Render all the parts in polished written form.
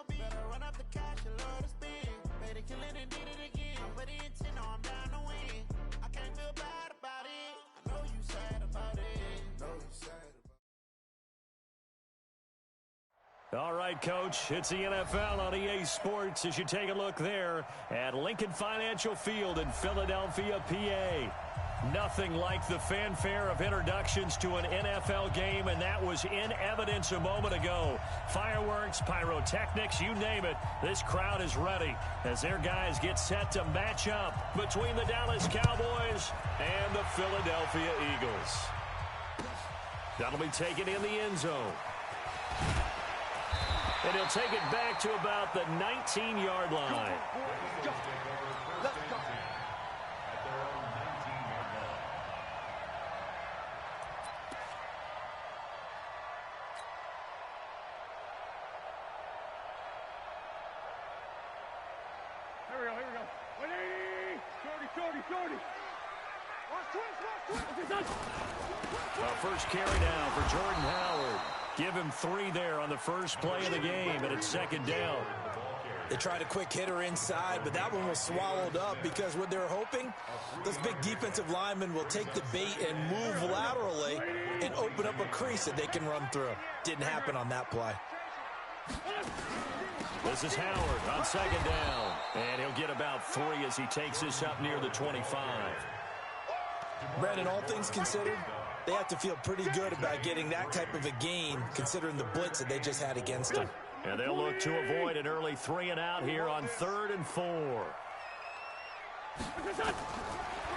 Better run up the cash and love to spend. Made a killing and did it again. But the intent, no, I'm down to win. I can't feel bad about it. I know you sad about it. All right, Coach, it's the NFL on EA Sports as you take a look there at Lincoln Financial Field in Philadelphia, PA. Nothing like the fanfare of introductions to an NFL game, and that was in evidence a moment ago. Fireworks, pyrotechnics, you name it, this crowd is ready as their guys get set to match up between the Dallas Cowboys and the Philadelphia Eagles. That'll be taken in the end zone. And he'll take it back to about the 19-yard line. Let's go. Here we go. 180. Shorty. Watch twist. Our first carry down for Jordan Howard. Give him 3 there on the first play of the game, and it's second down. They tried a quick hitter inside, but that one was swallowed up because what they're hoping, those big defensive linemen will take the bait and move laterally and open up a crease that they can run through. Didn't happen on that play. This is Howard on second down, and he'll get about 3 as he takes this up near the 25. Brandon, all things considered, they have to feel pretty good about getting that type of a gain, considering the blitz that they just had against them. And they'll look to avoid an early 3 and out here on 3rd and 4.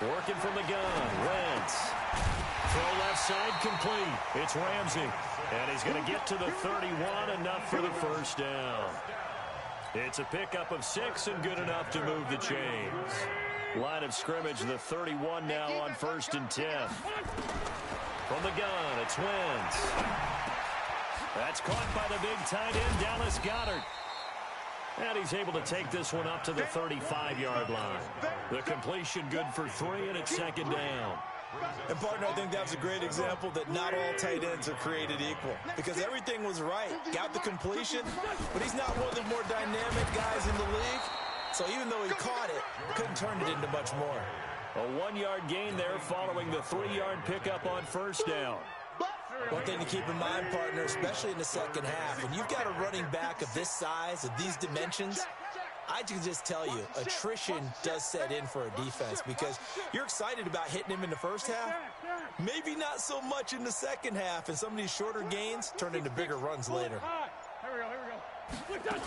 Working from the gun, Wentz. Throw left side complete. It's Ramsey. And he's going to get to the 31, enough for the first down. It's a pickup of 6 and good enough to move the chains. Line of scrimmage, the 31 now on 1st and 10. From the gun, it's Wentz. That's caught by the big tight end, Dallas Goedert. And he's able to take this one up to the 35-yard line. The completion good for 3, and it's second down. And, partner, I think that was a great example that not all tight ends are created equal. Because everything was right. Got the completion, but he's not one of the more dynamic guys in the league. So even though he caught it, couldn't turn it into much more. A 1-yard gain there following the 3-yard pickup on first down. One thing to keep in mind, partner, especially in the second half, when you've got a running back of this size, of these dimensions, I can just tell you, attrition does set in for a defense because you're excited about hitting him in the first half, maybe not so much in the second half, and some of these shorter gains turn into bigger runs later. Here we go.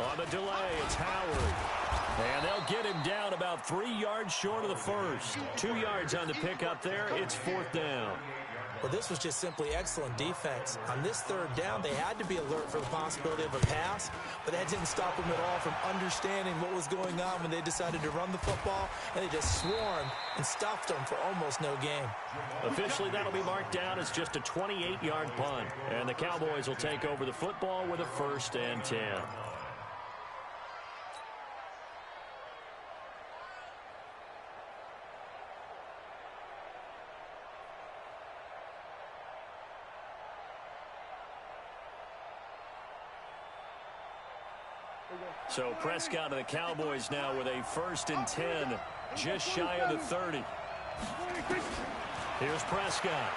On the delay, it's Howard. And they'll get him down about 3 yards short of the first. 2 yards on the pickup there. It's 4th down. Well, this was just simply excellent defense. On this 3rd down, they had to be alert for the possibility of a pass, but that didn't stop them at all from understanding what was going on when they decided to run the football, and they just swarmed and stuffed them for almost no gain. Officially, that'll be marked down as just a 28-yard punt, and the Cowboys will take over the football with a 1st and 10. So Prescott and the Cowboys now with a 1st and 10, just shy of the 30. Here's Prescott.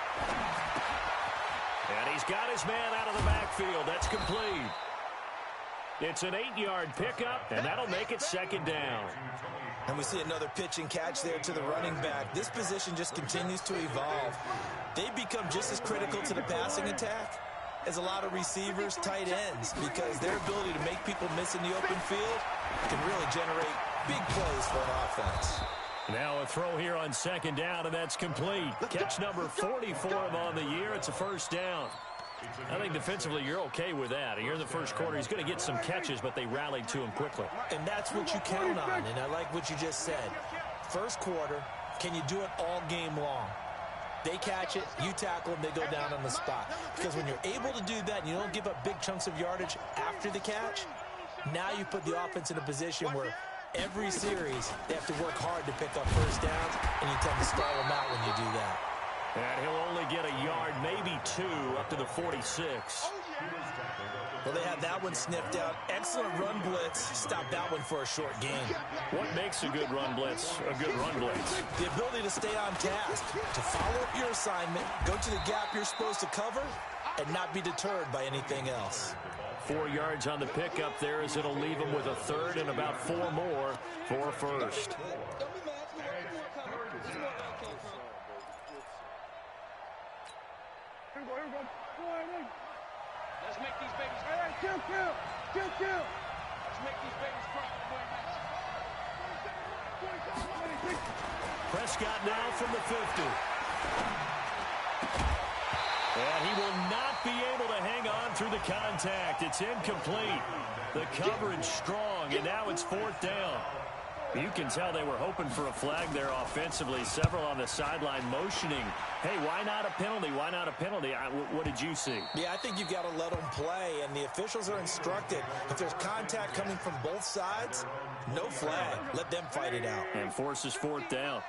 And he's got his man out of the backfield. That's complete. It's an 8-yard pickup, and that'll make it second down. And we see another pitch and catch there to the running back. This position just continues to evolve. They become just as critical to the passing attack as a lot of receivers, tight ends, because their ability to make people miss in the open field can really generate big plays for an offense. Now a throw here on second down, and that's complete. Catch number 40 for him on the year. It's a 1st down. I think defensively you're okay with that. Here in the first quarter, he's going to get some catches, but they rallied to him quickly. And that's what you count on, and I like what you just said. First quarter, can you do it all game long? They catch it, you tackle them, they go down on the spot. Because when you're able to do that and you don't give up big chunks of yardage after the catch, now you put the offense in a position where every series they have to work hard to pick up 1st downs, and you tend to stall them out when you do that. And he'll only get a yard, maybe 2, up to the 46. Well, they had that one sniffed out. Excellent run blitz. Stop that one for a short gain. What makes a good run blitz a good run blitz? The ability to stay on task, to follow up your assignment, go to the gap you're supposed to cover, and not be deterred by anything else. 4 yards on the pickup there as it'll leave them with a third and about 4 more for first. Let's make these babies cry. Hey, kill. Let's make these babies cry. Prescott now from the 50. And he will not be able to hang on through the contact. It's incomplete. The coverage strong, and now it's 4th down. You can tell they were hoping for a flag there offensively. Several on the sideline motioning, hey, why not a penalty? Why not a penalty? What did you see? Yeah, I think you've got to let them play, and the officials are instructed. If there's contact coming from both sides, no flag. Let them fight it out. And forces 4th down.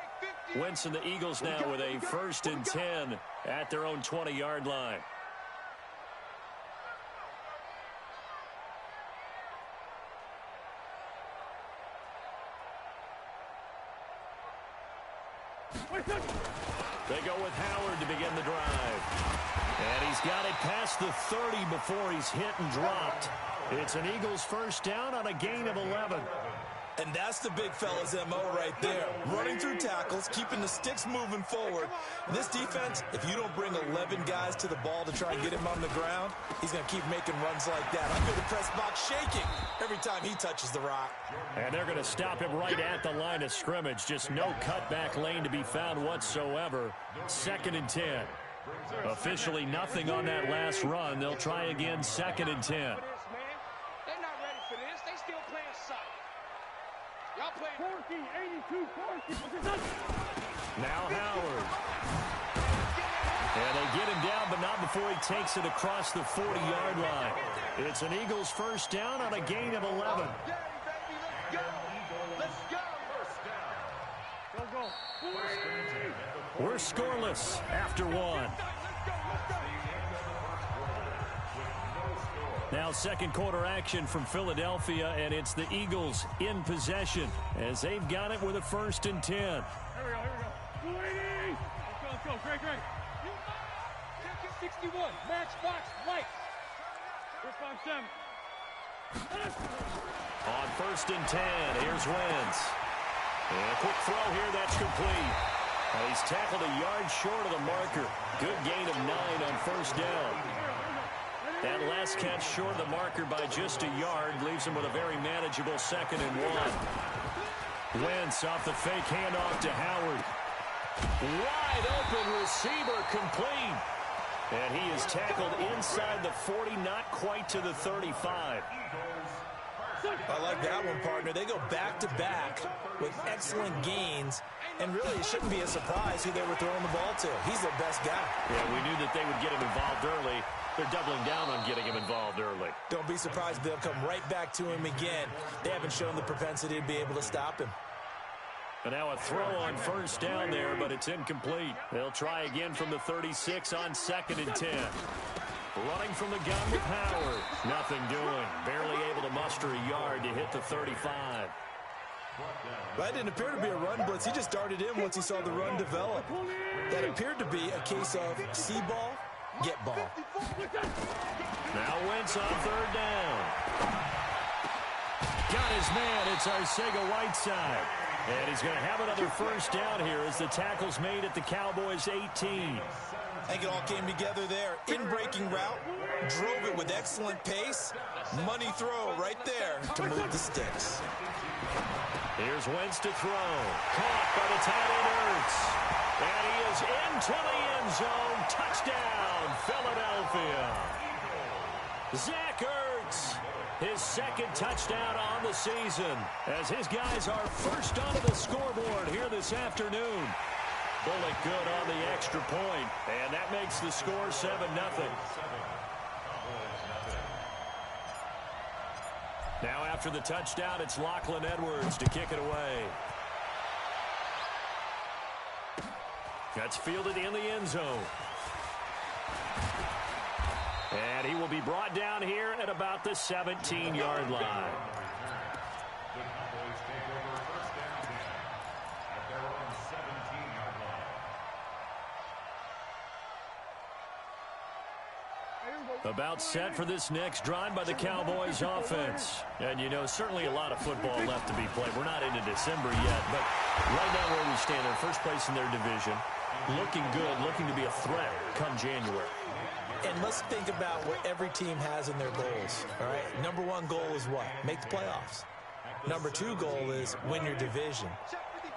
Wentz and the Eagles now with a 1st and 10 at their own 20-yard line. They go with Howard to begin the drive. And he's got it past the 30 before he's hit and dropped. It's an Eagles 1st down on a gain of 11. And that's the big fella's MO right there. Running through tackles, keeping the sticks moving forward. This defense, if you don't bring 11 guys to the ball to try and get him on the ground, he's going to keep making runs like that. I feel the press box shaking every time he touches the rock. And they're going to stop him right at the line of scrimmage. Just no cutback lane to be found whatsoever. 2nd and 10. Officially nothing on that last run. They'll try again, 2nd and 10. They're not ready for this. They still playing solid. Y'all playing 14, 82, 40. Now Howard. And they get him down, but not before he takes it across the 40-yard line. It's an Eagles 1st down on a gain of 11. We're scoreless after 1. Now 2nd quarter action from Philadelphia, and it's the Eagles in possession as they've got it with a 1st and 10. Here we go. Let's go. Great. 61. Matchbox light. First 5-7. On 1st and 10, here's Wentz. And a quick throw here, that's complete. He's tackled a yard short of the marker. Good gain of 9 on 1st down. That last catch short of the marker by just a yard leaves him with a very manageable 2nd and 1. Wentz off the fake handoff to Howard. Wide open receiver complete. And he is tackled inside the 40, not quite to the 35. I like that one, partner. They go back-to-back with excellent gains, and really it shouldn't be a surprise who they were throwing the ball to. He's their best guy. Yeah, we knew that they would get him involved early. They're doubling down on getting him involved early. Don't be surprised if they'll come right back to him again. They haven't shown the propensity to be able to stop him. And now a throw on 1st down there, but it's incomplete. They'll try again from the 36 on 2nd and 10. Running from the gun with Howard. Nothing doing. Barely able to muster a yard to hit the 35. That didn't appear to be a run blitz. He just darted in once he saw the run develop. That appeared to be a case of see ball, get ball. Now Wentz on 3rd down. Got his man. It's Arcega-Whiteside. And he's going to have another 1st down here as the tackle's made at the Cowboys' 18. I think it all came together there. In-breaking route, drove it with excellent pace. Money throw right there to move the sticks. Here's Wentz to throw. Caught by the tight end Ertz. And he is into the end zone. Touchdown, Philadelphia. Zach Ertz, his 2nd touchdown on the season, as his guys are first onto the scoreboard here this afternoon. Bullock good on the extra point, and that makes the score 7-0. Now after the touchdown, it's Lachlan Edwards to kick it away. That's fielded in the end zone. And he will be brought down here start at about the 17-yard line. About set for this next drive by the Cowboys offense. And, you know, certainly a lot of football left to be played. We're not into December yet, but right now where we stand, they're first place in their division. Looking good, looking to be a threat come January. And let's think about what every team has in their goals, all right? Number one goal is what? Make the playoffs. Number two goal is win your division.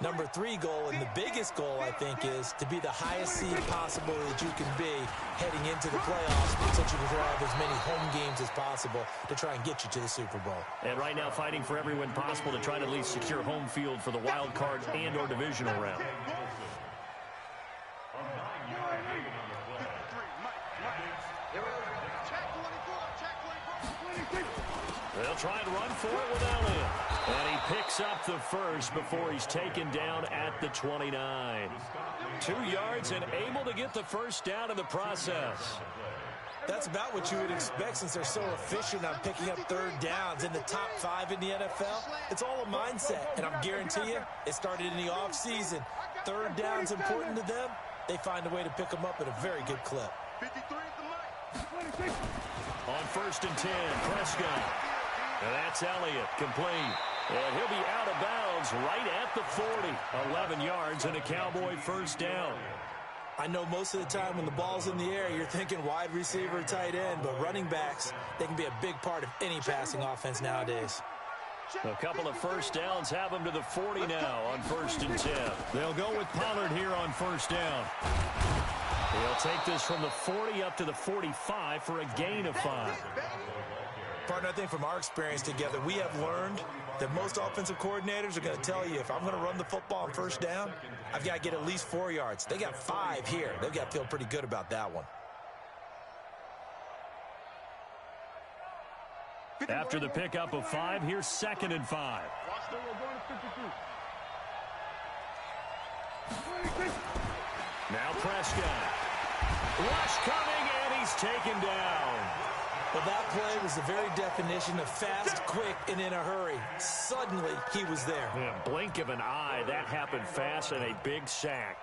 Number three goal, and the biggest goal, I think, is to be the highest seed possible that you can be heading into the playoffs so that you can have as many home games as possible to try and get you to the Super Bowl. And right now fighting for every win possible to try to at least secure home field for the wild card and or divisional round. They'll try and run for it without him. And he picks up the first before he's taken down at the 29. 2 yards and able to get the first down in the process. That's about what you would expect since they're so efficient on picking up third downs in the top 5 in the NFL. It's all a mindset, and I'm guarantee you it started in the offseason. Third down's important to them. They find a way to pick them up at a very good clip. On 1st and 10, Prescott. And that's Elliott, complete. And he'll be out of bounds right at the 40. 11 yards and a Cowboy first down. I know most of the time when the ball's in the air, you're thinking wide receiver, tight end, but running backs, they can be a big part of any passing offense nowadays. A couple of first downs have them to the 40 now on 1st and 10. They'll go with Pollard here on first down. He'll take this from the 40 up to the 45 for a gain of 5. Partner, I think from our experience together, we have learned that most offensive coordinators are going to tell you, if I'm going to run the football on first down, I've got to get at least 4 yards. They got 5 here. They've got to feel pretty good about that one. After the pickup of 5, here's 2nd and 5. Now Prescott. Rush coming, and he's taken down. Well, that play was the very definition of fast, quick, and in a hurry. Suddenly, he was there. Yeah, blink of an eye, that happened fast, and a big sack.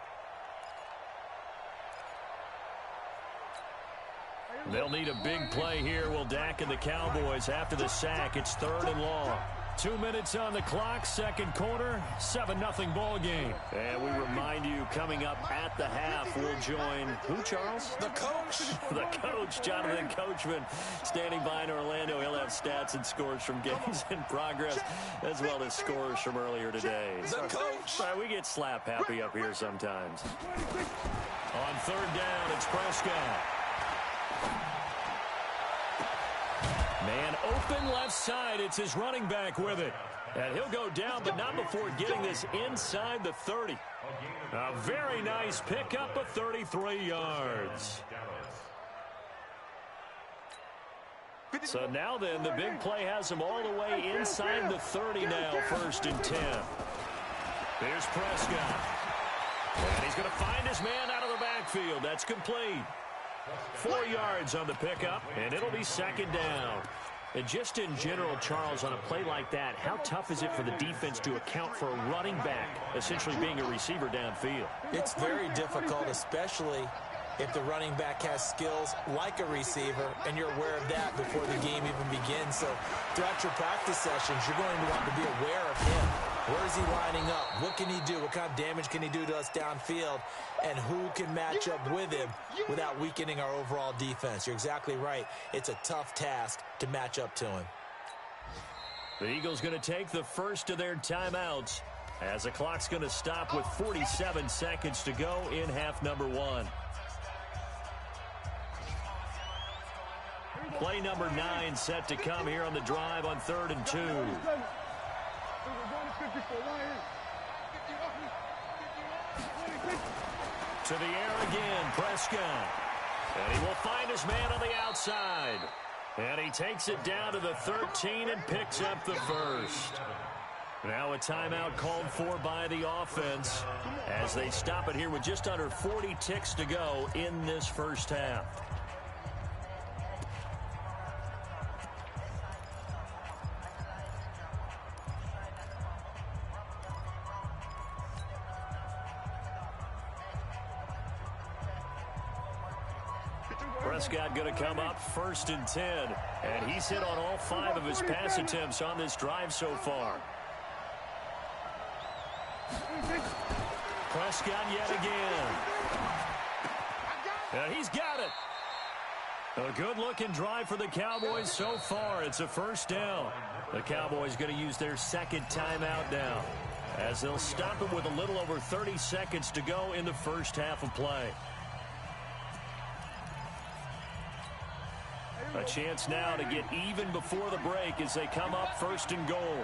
They'll need a big play here, will Dak and the Cowboys. After the sack, it's 3rd and long. 2 minutes on the clock, second quarter, 7-0 ball game. And we remind you, coming up at the half, we'll join, who, Charles? The coach. The coach, Jonathan Coachman, standing by in Orlando. He'll have stats and scores from games in progress, as well as scores from earlier today. The coach. We get slap happy up here sometimes. On 3rd down, it's Prescott. Man open left side. It's his running back with it. And he'll go down, but not before getting this inside the 30. A very nice pickup of 33 yards. So now then, the big play has him all the way inside the 30 now, 1st and 10. Here's Prescott. And he's going to find his man out of the backfield. That's complete. 4 yards on the pickup, and it'll be 2nd down. And just in general, Charles, on a play like that, how tough is it for the defense to account for a running back essentially being a receiver downfield? It's very difficult, especially if the running back has skills like a receiver, and you're aware of that before the game even begins. So throughout your practice sessions, you're going to want to be aware of him. Where is he lining up? What can he do? What kind of damage can he do to us downfield? And who can match up with him without weakening our overall defense? You're exactly right. It's a tough task to match up to him. The Eagles going to take the first of their timeouts as the clock's going to stop with 47 seconds to go in half number 1. Play number 9 set to come here on the drive on 3rd and 2. To the air again, Prescott. And he will find his man on the outside. And he takes it down to the 13 and picks up the first. Now a timeout called for by the offense as they stop it here with just under 40 ticks to go in this first half. Prescott going to come up 1st and 10. And he's hit on all 5 of his pass attempts on this drive so far. Prescott yet again. And he's got it. A good-looking drive for the Cowboys so far. It's a 1st down. The Cowboys going to use their 2nd timeout now, as they'll stop it with a little over 30 seconds to go in the 1st half of play. A chance now to get even before the break as they come up 1st and goal.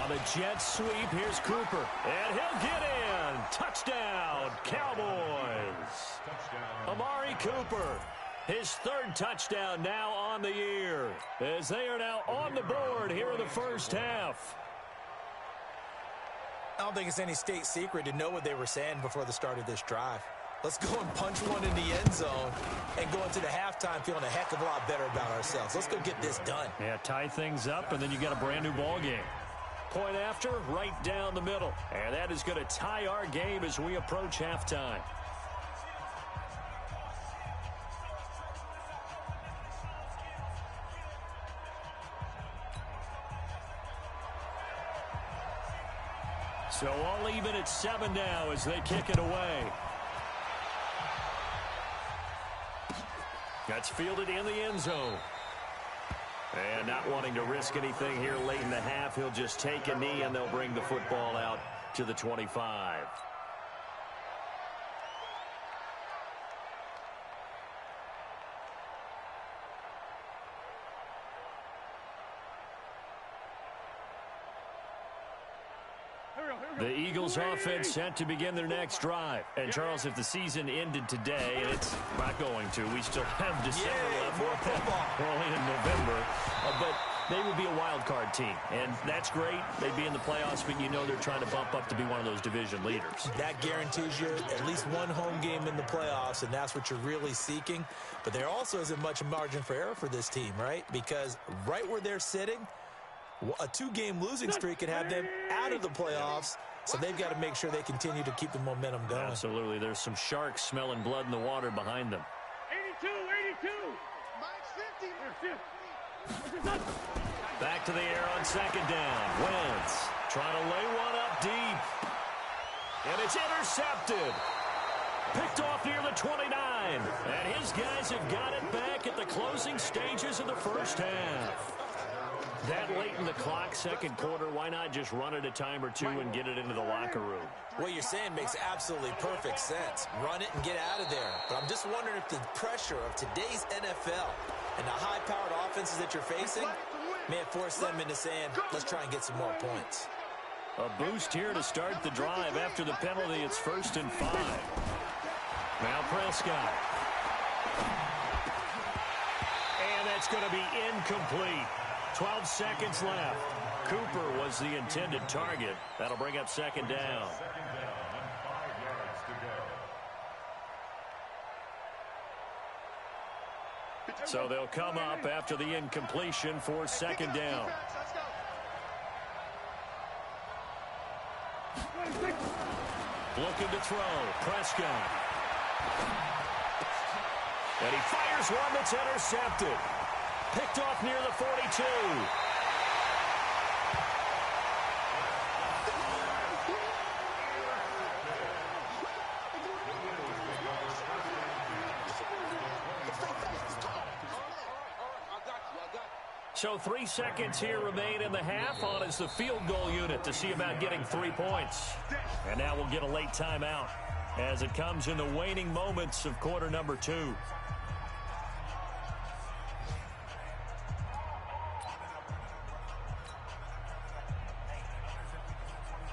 On the jet sweep, here's Cooper. And he'll get in. Touchdown, Cowboys. Amari Cooper, his 3rd touchdown now on the year, as they are now on the board here in the 1st half. I don't think it's any state secret to know what they were saying before the start of this drive. Let's go and punch one in the end zone and go into the halftime feeling a heck of a lot better about ourselves. Let's go get this done. Yeah, tie things up, and then you got a brand new ball game. Point after, right down the middle. And that is going to tie our game as we approach halftime. So all even at 7 now as they kick it away. That's fielded in the end zone. And not wanting to risk anything here late in the half, he'll just take a knee and they'll bring the football out to the 25. The Eagles offense set to begin their next drive. And, Charles, if the season ended today, and it's not going to, we still have December left. More football. We're only in November. But they would be a wild card team. And that's great. They'd be in the playoffs, but you know they're trying to bump up to be one of those division leaders. That guarantees you at least one home game in the playoffs, and that's what you're really seeking. But there also isn't much margin for error for this team, right? Because right where they're sitting, a 2-game losing streak could have them out of the playoffs. So they've got to make sure they continue to keep the momentum going. Absolutely. There's some sharks smelling blood in the water behind them. 82. Back to the air on 2nd down. Wentz trying to lay one up deep. And it's intercepted. Picked off near the 29. And his guys have got it back at the closing stages of the 1st half. That late in the clock, 2nd quarter, why not just run it a time or two and get it into the locker room? What you're saying makes absolutely perfect sense. Run it and get out of there. But I'm just wondering if the pressure of today's NFL and the high-powered offenses that you're facing may have forced them into saying, let's try and get some more points. A boost here to start the drive after the penalty. It's 1st and 5. Now Prescott. And that's going to be incomplete. 12 seconds left. Cooper was the intended target. That'll bring up 2nd down. So they'll come up after the incompletion for 2nd down. Looking to throw. Prescott. And he fires one that's intercepted. Picked off near the 42. So 3 seconds here remain in the half. On is the field goal unit to see about getting 3 points. And now we'll get a late timeout as it comes in the waning moments of quarter number 2.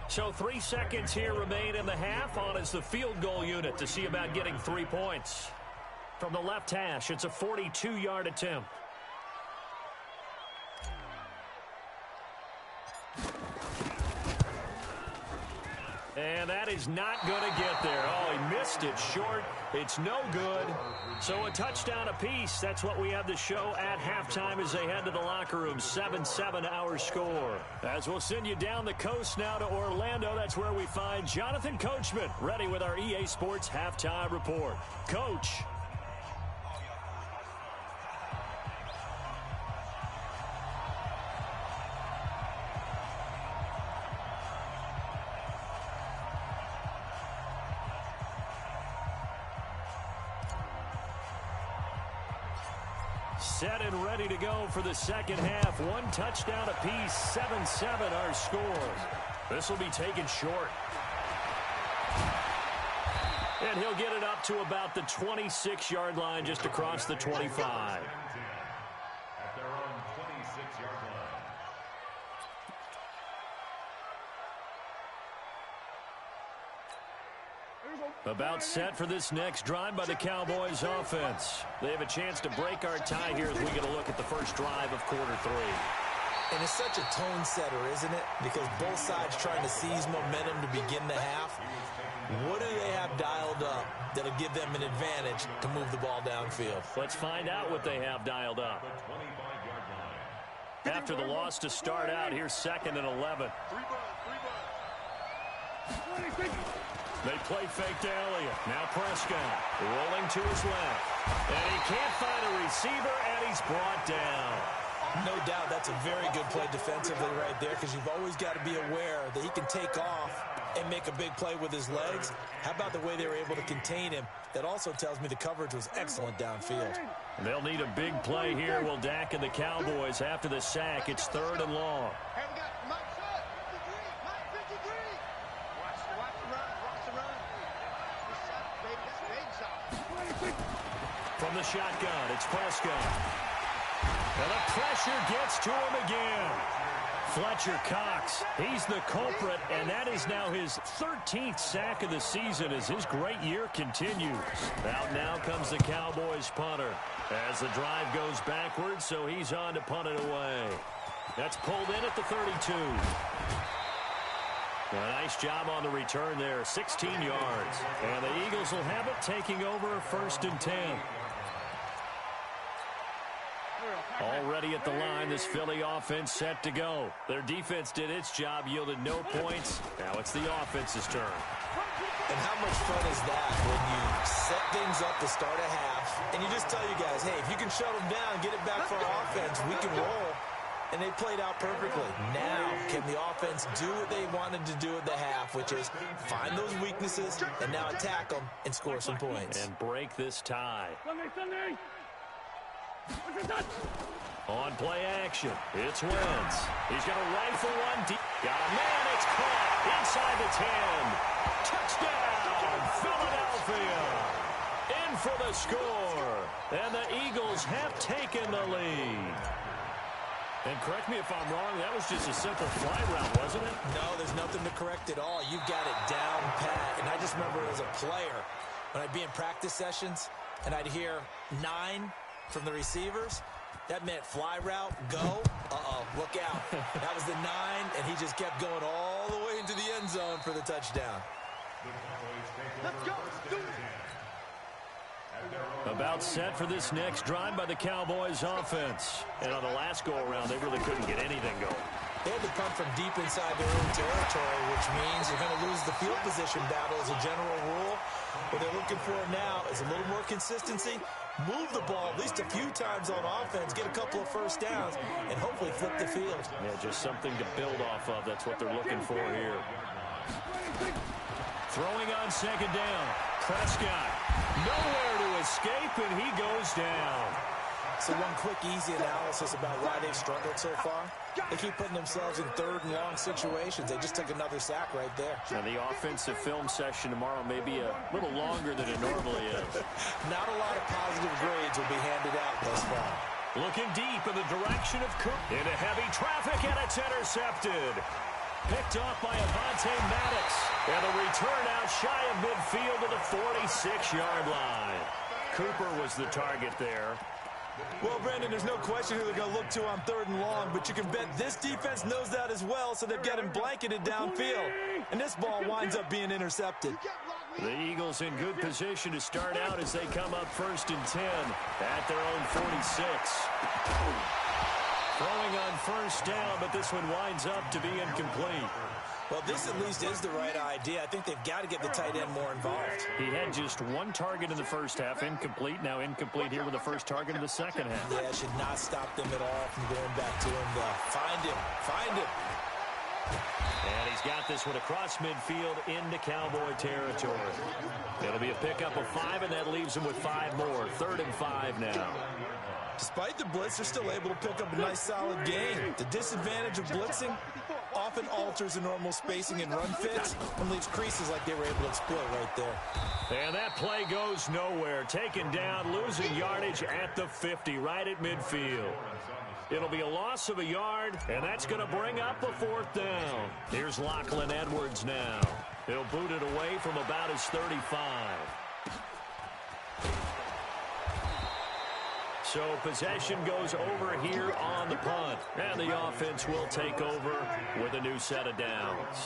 So 3 seconds here remain in the half. On is the field goal unit to see about getting 3 points. From the left hash, it's a 42-yard attempt. And that is not going to get there. Oh, he missed it short. It's no good. So a touchdown apiece. That's what we have to show at halftime as they head to the locker room. 7-7 our score. As we'll send you down the coast now to Orlando, that's where we find Jonathan Coachman, ready with our EA Sports halftime report. Coach. Set and ready to go for the second half. One touchdown apiece, 7-7 our score. This will be taken short. And he'll get it up to about the 26-yard line, just across the 25. At their own 26-yard line. About set for this next drive by the Cowboys offense. They have a chance to break our tie here as we get a look at the first drive of quarter 3. And it's such a tone setter, isn't it? Because both sides trying to seize momentum to begin the half. What do they have dialed up that'll give them an advantage to move the ball downfield? Let's find out what they have dialed up. After the loss to start out, here's 2nd and 11. They play fake to Elliott. Now Prescott rolling to his left. And he can't find a receiver, and he's brought down. No doubt that's a very good play defensively right there, because you've always got to be aware that he can take off and make a big play with his legs. How about the way they were able to contain him? That also tells me the coverage was excellent downfield. They'll need a big play here. Will Dak and the Cowboys after the sack. It's 3rd and long. From the shotgun, it's Prescott. And the pressure gets to him again. Fletcher Cox, he's the culprit, and that is now his 13th sack of the season as his great year continues. Out now comes the Cowboys punter as the drive goes backwards, so he's on to punt it away. That's pulled in at the 32. A nice job on the return there, 16 yards. And the Eagles will have it, taking over 1st and 10. Already at the line, this Philly offense set to go. Their defense did its job, yielded no points. Now it's the offense's turn. And how much fun is that when you set things up to start a half, and you just tell you guys, hey, if you can shut them down, get it back for our offense, we can roll. And they played out perfectly. Now, can the offense do what they wanted to do at the half, which is find those weaknesses and now attack them and score some points. And break this tie. On play action, it's Wentz. He's got a rifle one deep. Got a man, it's caught inside the 10. Touchdown, Philadelphia. In for the score. And the Eagles have taken the lead. And correct me if I'm wrong, that was just a simple fly route, wasn't it? No, there's nothing to correct at all. You've got it down pat. And I just remember as a player, when I'd be in practice sessions, and I'd hear 9 from the receivers, that meant fly route, go. Uh-oh, look out. That was the 9, and he just kept going all the way into the end zone for the touchdown. Let's go. Do it. About set for this next drive by the Cowboys offense. And on the last go-around, they really couldn't get anything going. They had to punt from deep inside their own territory, which means you're going to lose the field position battle as a general rule. What they're looking for now is a little more consistency, move the ball at least a few times on offense, get a couple of first downs, and hopefully flip the field. Yeah, just something to build off of. That's what they're looking for here. Throwing on 2nd down. Prescott, nowhere to escape, and he goes down. So one quick, easy analysis about why they've struggled so far. They keep putting themselves in 3rd and long situations. They just took another sack right there. Now, the offensive film session tomorrow may be a little longer than it normally is. Not a lot of positive grades will be handed out thus far. Looking deep in the direction of Cook. Into heavy traffic, and it's intercepted. Picked off by Avonte Maddox. And the return out shy of midfield to the 46-yard line. Cooper was the target there. Well, Brandon, there's no question who they're going to look to on 3rd and long, but you can bet this defense knows that as well, so they're getting blanketed downfield. And this ball winds up being intercepted. The Eagles in good position to start out as they come up 1st and 10 at their own 46. Throwing on 1st down, but this one winds up to be incomplete. Well, this at least is the right idea. I think they've got to get the tight end more involved. He had just 1 target in the first half, incomplete. Now incomplete here with the first target in the second half. Yeah, it should not stop them at all from going back to him, though. Find him. And he's got this one across midfield into Cowboy territory. It'll be a pickup of 5, and that leaves him with 5 more. 3rd and 5 now. Despite the blitz, they're still able to pick up a nice, solid gain. The disadvantage of blitzing often alters the normal spacing and run fits and leaves creases like they were able to exploit right there. And that play goes nowhere. Taken down, losing yardage at the 50, right at midfield. It'll be a loss of a yard, and that's going to bring up a 4th down. Here's Lachlan Edwards now. He'll boot it away from about his 35. So possession goes over here on the punt. And the offense will take over with a new set of downs.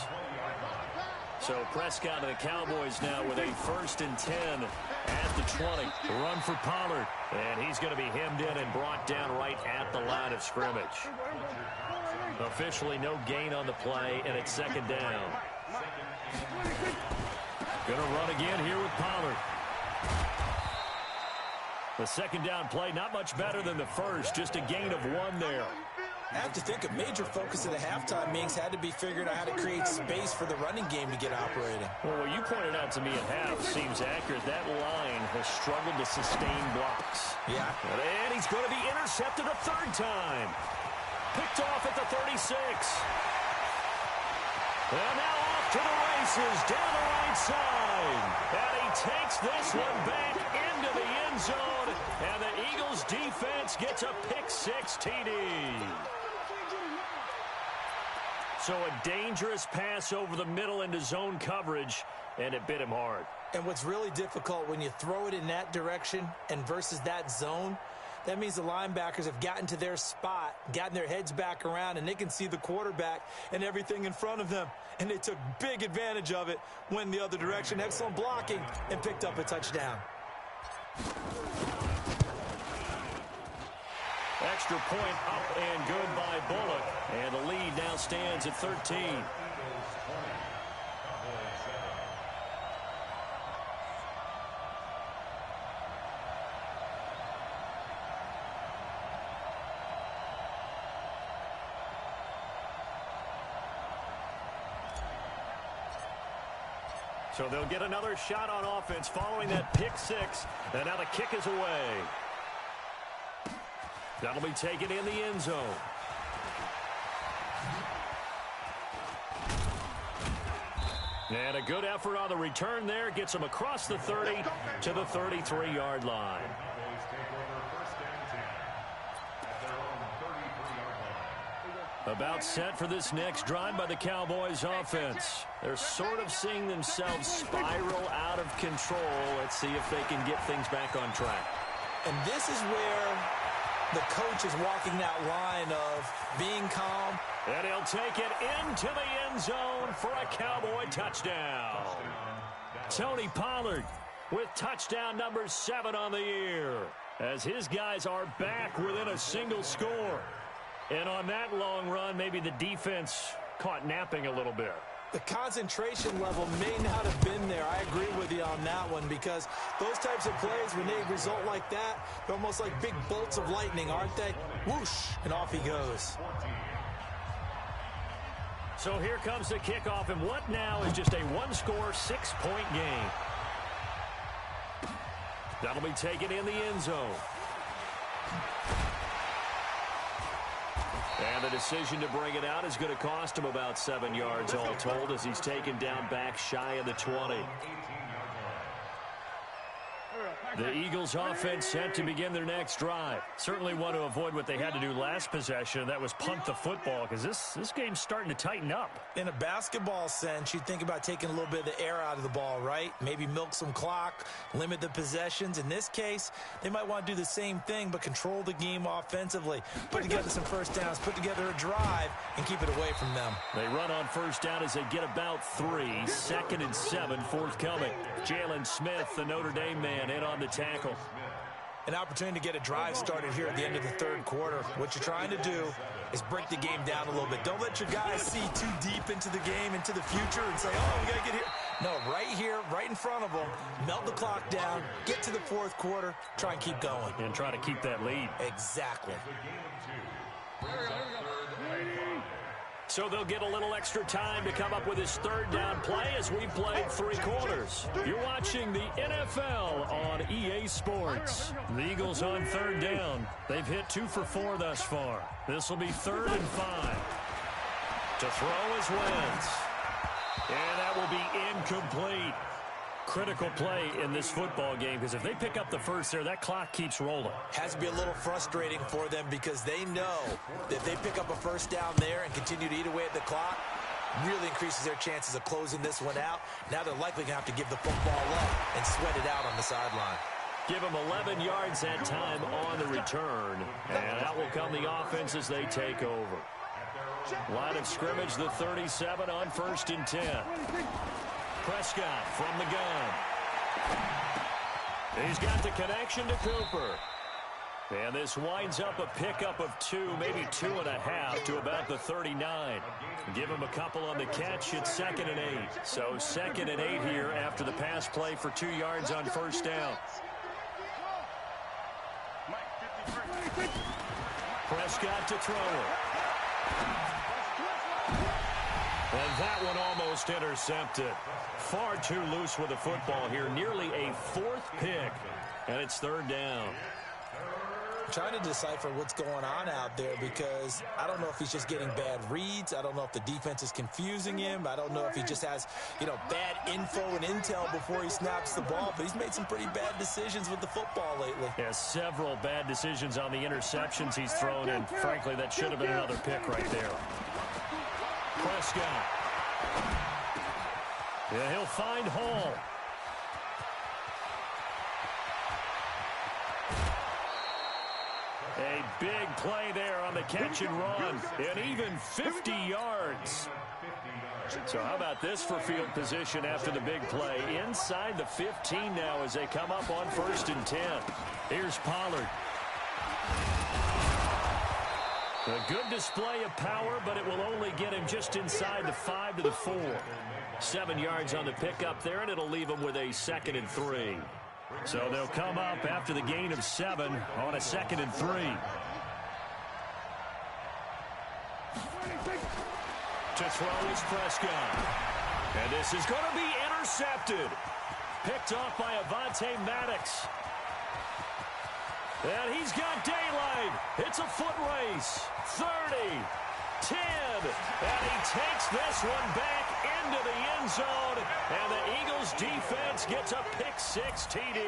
So Prescott and the Cowboys now with a 1st and 10 at the 20. Run for Pollard. And he's going to be hemmed in and brought down right at the line of scrimmage. Officially no gain on the play, and it's 2nd down. Going to run again here with Pollard. The 2nd down play, not much better than the first, just a gain of 1 there. I have to think a major focus of the halftime meetings had to be figuring out how to create space for the running game to get operating. Well, what you pointed out to me at half seems accurate. That line has struggled to sustain blocks. Yeah. And he's going to be intercepted a 3rd time. Picked off at the 36. And now off to the races, down the right side. And he takes this one back into the end zone. And the Eagles defense gets a pick-6 TD. So a dangerous pass over the middle into zone coverage, and it bit him hard. And what's really difficult when you throw it in that direction and versus that zone, that means the linebackers have gotten to their spot, gotten their heads back around, and they can see the quarterback and everything in front of them. And they took big advantage of it, went the other direction, excellent blocking, and picked up a touchdown. Extra point up and good by Bullock. And the lead now stands at 13. So they'll get another shot on offense following that pick-6. And now the kick is away. That'll be taken in the end zone. And a good effort on the return there. Gets him across the 30 to the 33-yard line. About set for this next drive by the Cowboys offense. They're sort of seeing themselves spiral out of control. Let's see if they can get things back on track. And this is where the coach is walking that line of being calm. And he'll take it into the end zone for a Cowboy touchdown. Tony Pollard with touchdown number 7 on the year, as his guys are back within a single score. And on that long run, maybe the defense caught napping a little bit. The concentration level may not have been there. I agree with you on that one, because those types of plays, when they result like that, they're almost like big bolts of lightning, aren't they? Whoosh, and off he goes. So here comes the kickoff, and what now is just a one-score, 6-point game. That'll be taken in the end zone. And the decision to bring it out is going to cost him about 7 yards all told, as he's taken down back shy of the 20. The Eagles offense set to begin their next drive. Certainly want to avoid what they had to do last possession. That was punt the football, because this game's starting to tighten up. In a basketball sense, you think about taking a little bit of the air out of the ball, right? Maybe milk some clock, limit the possessions. In this case, they might want to do the same thing, but control the game offensively. Put together some first downs, put together a drive, and keep it away from them. They run on first down as they get about 3. 2nd and 7 forthcoming. Jalen Smith, the Notre Dame man, in on the tackle. An opportunity to get a drive started here at the end of the third quarter. What you're trying to do is break the game down a little bit. Don't let your guys see too deep into the game, into the future, and say, oh, we got to get here. No, right here, right in front of them, melt the clock down, get to the fourth quarter, try and keep going. And try to keep that lead. Exactly. So they'll get a little extra time to come up with his third down play as we played 3 quarters. You're watching the NFL on EA Sports. The Eagles on third down. They've hit 2 for 4 thus far. This will be 3rd and 5. To throw is Wentz. And that will be incomplete. Critical play in this football game, because if they pick up the first there, that clock keeps rolling. Has to be a little frustrating for them, because they know that if they pick up a first down there and continue to eat away at the clock, really increases their chances of closing this one out. Now they're likely going to have to give the football up and sweat it out on the sideline. Give them 11 yards that time on the return, and out will come the offense as they take over. Line of scrimmage, the 37 on 1st and 10. Prescott from the gun. He's got the connection to Cooper. And this winds up a pickup of 2, maybe 2.5 to about the 39. Give him a couple on the catch. It's 2nd and 8. So 2nd and 8 here after the pass play for 2 yards on first down. Prescott to throw it. And that one almost intercepted. Far too loose with the football here. Nearly a 4th pick. And it's 3rd down. I'm trying to decipher what's going on out there, because I don't know if he's just getting bad reads. I don't know if the defense is confusing him. I don't know if he just has, bad info and intel before he snaps the ball. But he's made some pretty bad decisions with the football lately. Yeah, several bad decisions on the interceptions he's thrown. And frankly, that should have been another pick right there. Prescott. Yeah, he'll find Hall. A big play there on the catch and run. And even 50 yards. So how about this for field position after the big play? Inside the 15 now as they come up on 1st and 10. Here's Pollard. A good display of power, but it will only get him just inside the 5 to the 4. 7 yards on the pickup there, and it'll leave him with a 2nd and 3. So they'll come up after the gain of 7 on a 2nd and 3. To throw is Prescott. And this is going to be intercepted. Picked off by Avonte Maddox. And he's got daylight. It's a foot race. 30, 10. And he takes this one back into the end zone. And the Eagles defense gets a pick-6 TD.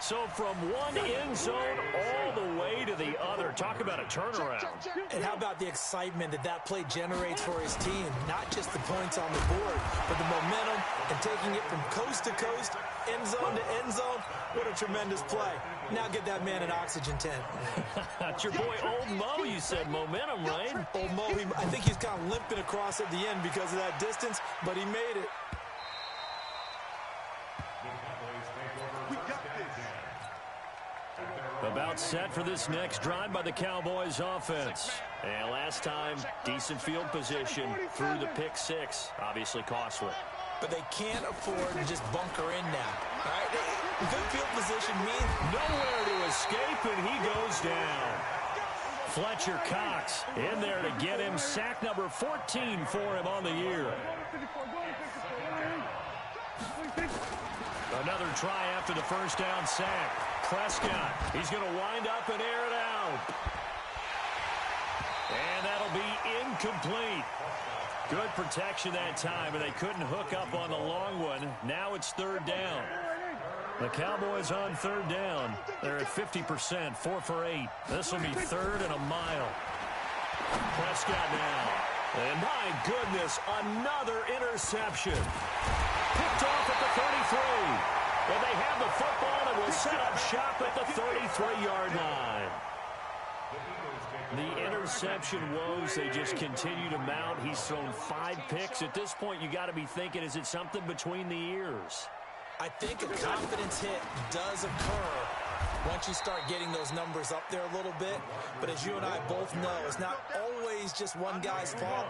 So from one end zone all the way to the other. Talk about a turnaround. And how about the excitement that play generates for his team? Not just the points on the board, but the momentum and taking it from coast to coast, end zone to end zone. What a tremendous play. Now get that man an oxygen tent. It's your boy Old Mo, you said. Momentum, right? Old Mo, I think he's kind of limping across at the end because of that distance, but he made it. About set for this next drive by the Cowboys offense. And last time, decent field position through the pick-6. Obviously costly. But they can't afford to just bunker in now. All right? Good field position means nowhere to escape, and he goes down. Fletcher Cox in there to get him. Sack number 14 for him on the year. Another try after the first down sack. Prescott, he's going to wind up and air it out. And that'll be incomplete. Good protection that time, and they couldn't hook up on the long one. Now it's third down. The Cowboys on third down. They're at 50%, 4 for 8. This will be third and a mile. Prescott now. And my goodness, another interception. Picked off at the 33. And they have the football and will set up shop at the 33-yard line. The interception woes, they just continue to mount. He's thrown 5 picks. At this point, you got to be thinking, is it something between the ears? I think a confidence hit does occur once you start getting those numbers up there a little bit. But as you and I both know, it's not always just one guy's fault.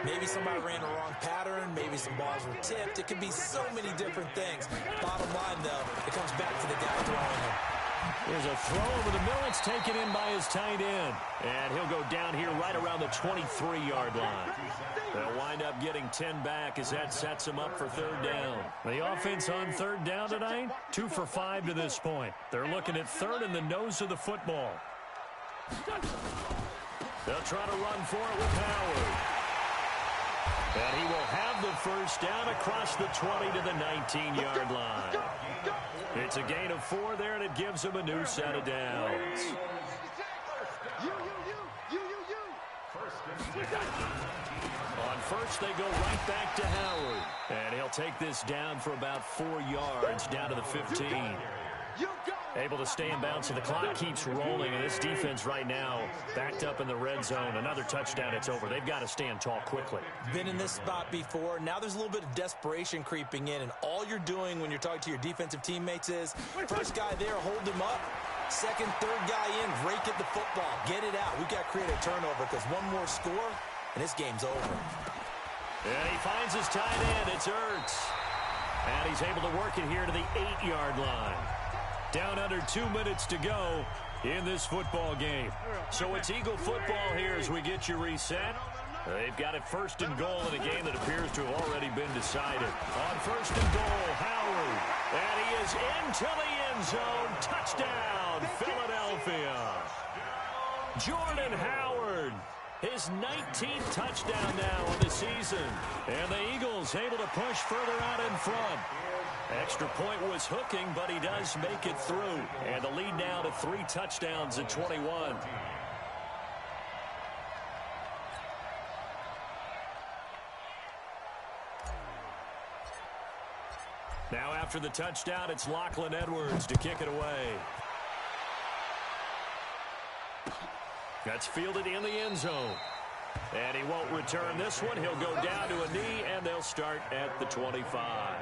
Maybe somebody ran the wrong pattern. Maybe some balls were tipped. It could be so many different things. Bottom line, though, it comes back to the guy throwing them. There's a throw over the middle. It's taken in by his tight end. And he'll go down here right around the 23-yard line. They'll wind up getting 10 back as that sets him up for third down. The offense on third down tonight, 2 for 5 to this point. They're looking at third in the nose of the football. They'll try to run for it with Howard. And he will have the first down across the 20 to the 19-yard line. It's a gain of 4 there, and it gives him a new set of downs. On first, they go right back to Howard. And he'll take this down for about 4 yards down to the 15. Able to stay in bounds, so the clock keeps rolling. And this defense right now backed up in the red zone. Another touchdown, it's over. They've got to stand tall quickly. Been in this spot before. Now there's a little bit of desperation creeping in. And all you're doing when you're talking to your defensive teammates is, first guy there, hold him up. Second, third guy in, rake at the football. Get it out. We've got to create a turnover because one more score, and this game's over. And he finds his tight end. It's Ertz. And he's able to work it here to the 8-yard line. Down under 2 minutes to go in this football game. So it's Eagle football here as we get you reset. They've got it first and goal in a game that appears to have already been decided. On first and goal, Howard. And he is into the end zone. Touchdown, Philadelphia. Jordan Howard. His 19th touchdown now of the season. And the Eagles able to push further out in front. Extra point was hooking, but he does make it through. And the lead now to 3 touchdowns at 21. Now after the touchdown, it's Lachlan Edwards to kick it away. That's fielded in the end zone. And he won't return this one. He'll go down to a knee, and they'll start at the 25.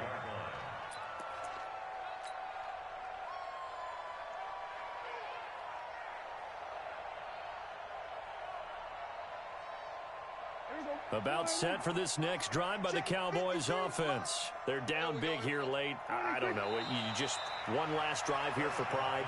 About set for this next drive by the Cowboys offense. They're down big here late. I don't know. You just one last drive here for pride.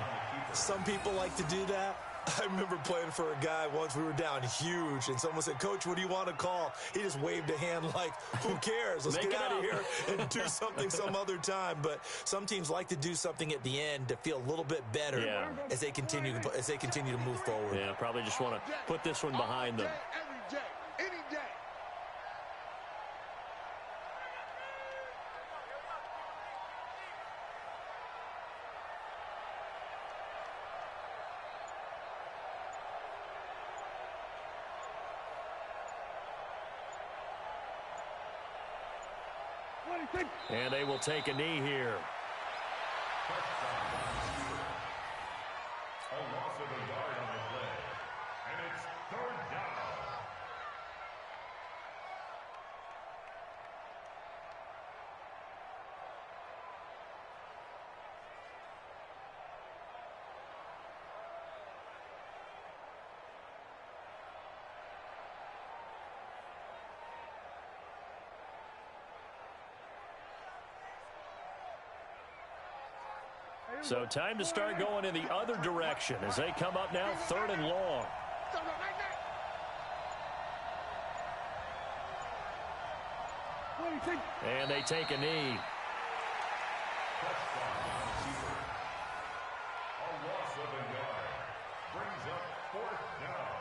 Some people like to do that. I remember playing for a guy once. We were down huge, and someone said, "Coach, what do you want to call?" He just waved a hand like, who cares? Let's get out of here and do something some other time. But some teams like to do something at the end to feel a little bit better as they continue to move forward. Yeah, probably just want to put this one behind them. Every day, any day. And they will take a knee here. A loss of a yard on the play. And it's third down. So time to start going in the other direction as they come up now third and long. And they take a knee. A loss of a yard. Brings up fourth down.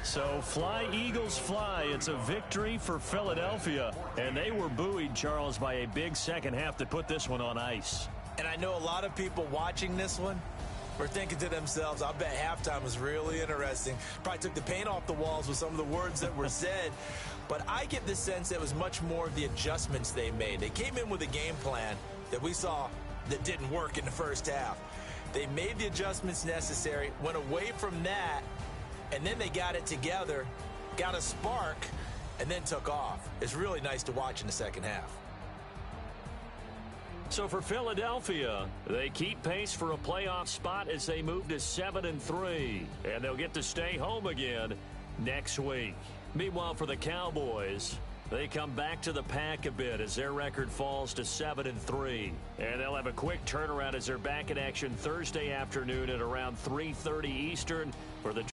So fly, Eagles, fly. It's a victory for Philadelphia. And they were buoyed, Charles, by a big second half that put this one on ice. And I know a lot of people watching this one were thinking to themselves, I bet halftime was really interesting. Probably took the paint off the walls with some of the words that were said. But I get the sense it was much more of the adjustments they made. They came in with a game plan that we saw that didn't work in the first half. They made the adjustments necessary, went away from that, and then they got it together, got a spark, and then took off. It's really nice to watch in the second half. So for Philadelphia, they keep pace for a playoff spot as they move to 7-3, and they'll get to stay home again next week. Meanwhile, for the Cowboys, they come back to the pack a bit as their record falls to 7-3, and they'll have a quick turnaround as they're back in action Thursday afternoon at around 3:30 Eastern for the